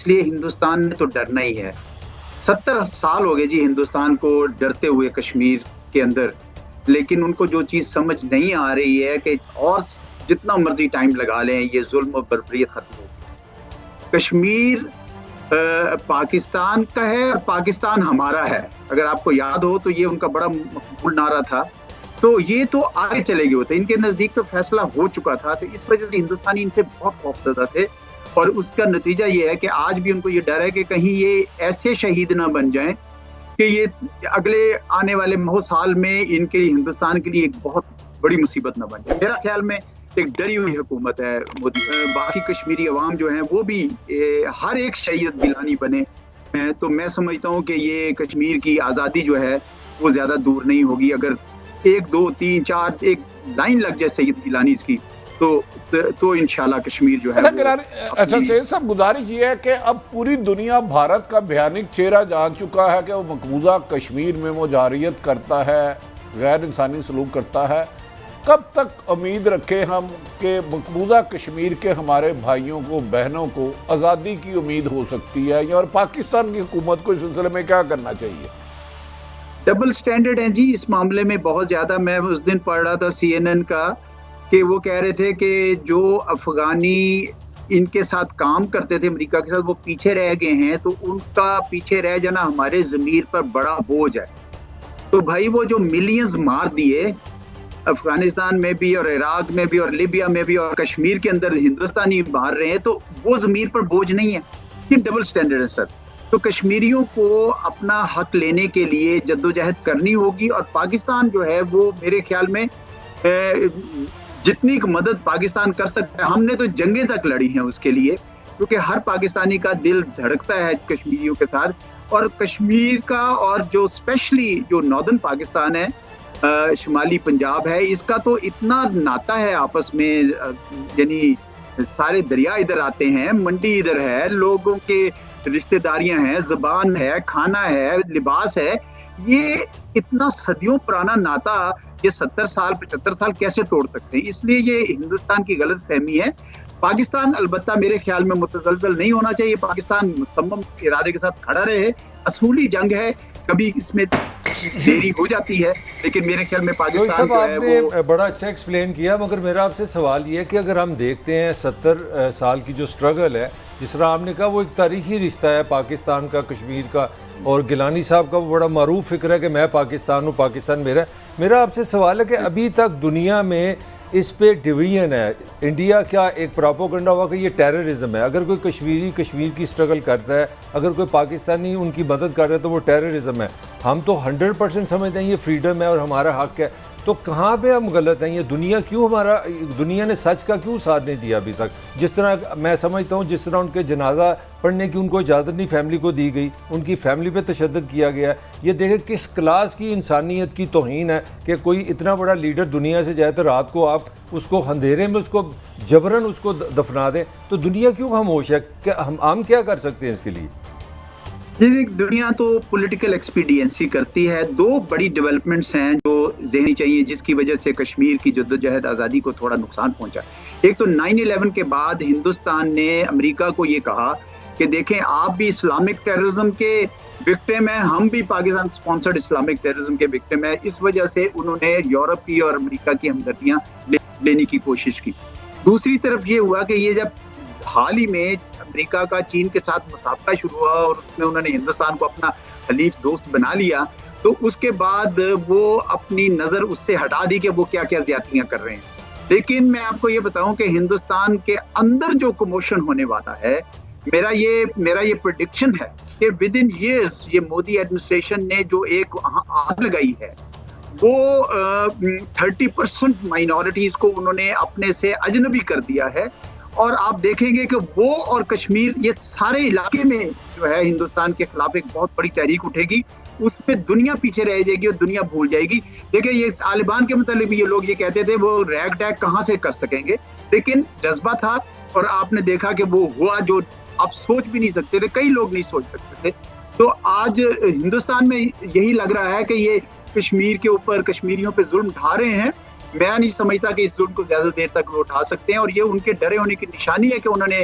اس لیے ہندوستان نے تو ڈرنا ہی ہے. 70 سال ہو گئے جی ہندوستان کو ڈرتے ہوئے کشمیر کے اندر، لیکن ان کو جو چیز سمجھ نہیں آ رہی ہے کہ اور جتنا مرضی ٹائم لگا لیں یہ ظلم و بربریت ختم ہوگی. کشمیر پاکستان کا ہے اور پاکستان ہمارا ہے. اگر آپ کو یاد ہو تو یہ ان کا بڑا مقبول نعرہ تھا. تو یہ تو آگے چلے گئے ہوتے، ان کے نزدیک تو فیصلہ ہو چکا تھا. تو اس وجہ سے ہندوستانی ان سے بہت خوفزدہ تھے، اور اس کا نتیجہ یہ ہے کہ آج بھی ان کو یہ ڈر ہے کہ کہیں یہ ایسے شہید نہ بن جائیں کہ یہ اگلے آنے والے 100 سال میں ان کے ہندوستان کے لیے ایک بہت بڑی مصیبت نہ بن جائے. میرا خیال میں ایک ڈری ہوئی حکومت ہے مودی. باقی کشمیری عوام جو ہیں وہ بھی ہر ایک شہید گیلانی بنے ہیں. تو میں سمجھتا ہوں کہ یہ کشمیر کی آزادی جو ہے وہ زیادہ دور نہیں ہوگی. اگر 1 2 3 4 ایک لائن لگ جائے سید گیلانی کی تو انشاءاللہ کشمیر جو ہے. اچھا سید صاحب، گزارش یہ ہے کہ اب پوری دنیا بھارت کا بھیانک چہرہ جان چکا ہے کہ وہ مقبوضہ کشمیر میں وہ جارحیت کرتا ہے، غیر انسانی سلوک کرتا ہے. کب تک امید رکھیں ہم کہ مقبوضہ کشمیر کے ہمارے بھائیوں کو بہنوں کو آزادی کی امید ہو سکتی ہے، اور پاکستان کی حکومت کو اس سلسلے میں کیا کرنا چاہیے؟ ڈبل سٹینڈرڈ ہیں جی اس معاملے میں بہت زیادہ. میں اس دن پڑھ رہا تھا CNN کا کہ وہ کہہ رہے تھے کہ جو افغانی ان کے ساتھ کام کرتے تھے امریکہ کے ساتھ وہ پیچھے رہ گئے ہیں، تو ان کا پیچھے رہ جانا ہمارے ضمیر پر بڑا بوجھ ہے. تو بھائی وہ جو ملینز مار دیے افغانستان میں بھی اور عراق میں بھی اور لیبیا میں بھی اور کشمیر کے اندر ہندوستانی مار رہے ہیں، تو وہ ضمیر پر بوجھ نہیں ہے. یہ ڈبل سٹینڈرڈ ہے سر. تو کشمیریوں کو اپنا حق لینے کے لیے جدوجہد کرنی ہوگی، اور پاکستان جو ہے وہ میرے خیال میں جتنی مدد پاکستان کر سکتا ہے. ہم نے تو جنگیں تک لڑی ہیں اس کے لیے، کیونکہ ہر پاکستانی کا دل دھڑکتا ہے کشمیریوں کے ساتھ. اور کشمیر کا اور جو اسپیشلی جو ناردرن پاکستان ہے، شمالی پنجاب ہے، اس کا تو اتنا ناتا ہے آپس میں. یعنی سارے دریا ادھر آتے ہیں، منڈی ادھر ہے، لوگوں کے رشتہ داریاں ہیں، زبان ہے، کھانا ہے، لباس ہے. یہ اتنا صدیوں پرانا ناتا یہ 70 سال 75 سال کیسے توڑ سکتے ہیں؟ اس لیے یہ ہندوستان کی غلط فہمی ہے. پاکستان البتہ میرے خیال میں متزلزل نہیں ہونا چاہیے. پاکستان مصمم ارادے کے ساتھ کھڑا رہے. اصولی جنگ ہے، کبھی اس میں دیری ہو جاتی ہے، لیکن میرے خیال میں پاکستان جو ہے وہ... آپ نے بڑا اچھا ایکسپلین کیا، مگر میرا آپ سے سوال یہ ہے کہ اگر ہم دیکھتے ہیں 70 سال کی جو سٹرگل ہے، جس طرح آپ نے کہا وہ ایک تاریخی رشتہ ہے پاکستان کا کشمیر کا، اور گیلانی صاحب کا وہ بڑا معروف فکر ہے کہ میں پاکستان ہوں، پاکستان میرا ہے. میرا آپ سے سوال ہے کہ ابھی تک دنیا میں اس پہ ڈویژن ہے. انڈیا کیا ایک پراپوگنڈا ہوا کہ یہ ٹیررزم ہے. اگر کوئی کشمیر کی سٹرگل کرتا ہے، اگر کوئی پاکستانی ان کی مدد کر رہا ہے تو وہ ٹیررزم ہے. ہم تو 100% سمجھتے ہیں یہ فریڈم ہے اور ہمارا حق ہے. تو کہاں پہ ہم غلط ہیں؟ یہ دنیا نے سچ کا کیوں ساتھ نہیں دیا ابھی تک؟ جس طرح میں سمجھتا ہوں، جس طرح ان کے جنازہ پڑھنے کی ان کو اجازت نہیں فیملی کو دی گئی، ان کی فیملی پہ تشدد کیا گیا ہے. یہ دیکھیں کس کلاس کی انسانیت کی توہین ہے کہ کوئی اتنا بڑا لیڈر دنیا سے جائے تو رات کو آپ اس کو اندھیرے میں اس کو جبراً اس کو دفنا دیں. تو دنیا کیوں خاموش ہے؟ کہ ہم کیا کر سکتے ہیں اس کے لیے؟ جی دنیا تو پولیٹیکل ایکسپیڈینسی کرتی ہے. 2 بڑی ڈیولپمنٹس ہیں جو ذہنی چاہیے جس کی وجہ سے کشمیر کی جدوجہد آزادی کو تھوڑا نقصان پہنچا. ایک تو 9/11 کے بعد ہندوستان نے امریکہ کو یہ کہا کہ دیکھیں آپ بھی اسلامک ٹیررزم کے وکٹم ہیں، ہم بھی پاکستان سپانسرڈ اسلامک ٹیررزم کے وکٹم ہیں. اس وجہ سے انہوں نے یورپ کی اور امریکہ کی ہمدردیاں لینے کی کوشش کی. دوسری طرف یہ ہوا کہ یہ جب حال ہی میں امریکہ کا چین کے ساتھ مسابقہ شروع ہوا اور اس میں انہوں نے ہندوستان کو اپنا حلیف دوست بنا لیا، تو اس کے بعد وہ اپنی نظر اس سے ہٹا دی کہ وہ کیا کیا زیادتیاں کر رہے ہیں. لیکن میں آپ کو یہ بتاؤں کہ ہندوستان کے اندر جو کموشن ہونے والا ہے، میرا یہ پریڈکشن ہے کہ ود ان ایئرز یہ مودی ایڈمنسٹریشن نے جو ایک آگ لگائی ہے، وہ 30% مائنورٹیز کو انہوں نے اپنے سے اجنبی کر دیا ہے. اور آپ دیکھیں گے کہ وہ اور کشمیر یہ سارے علاقے میں جو ہے ہندوستان کے خلاف ایک بہت بڑی تحریک اٹھے گی. اس پہ دنیا پیچھے رہ جائے گی اور دنیا بھول جائے گی. دیکھیں یہ طالبان کے متعلق بھی یہ لوگ یہ کہتے تھے وہ ریگ ٹیگ کہاں سے کر سکیں گے، لیکن جذبہ تھا اور آپ نے دیکھا کہ وہ ہوا جو آپ سوچ بھی نہیں سکتے تھے، کئی لوگ نہیں سوچ سکتے تھے. تو آج ہندوستان میں یہی لگ رہا ہے کہ یہ کشمیر کے اوپر کشمیریوں پہ ظلم ڈھا رہے ہیں. میں نہیں سمجھتا کہ اس ظلم کو زیادہ دیر تک وہ اٹھا سکتے ہیں، اور یہ ان کے ڈرے ہونے کی نشانی ہے کہ انہوں نے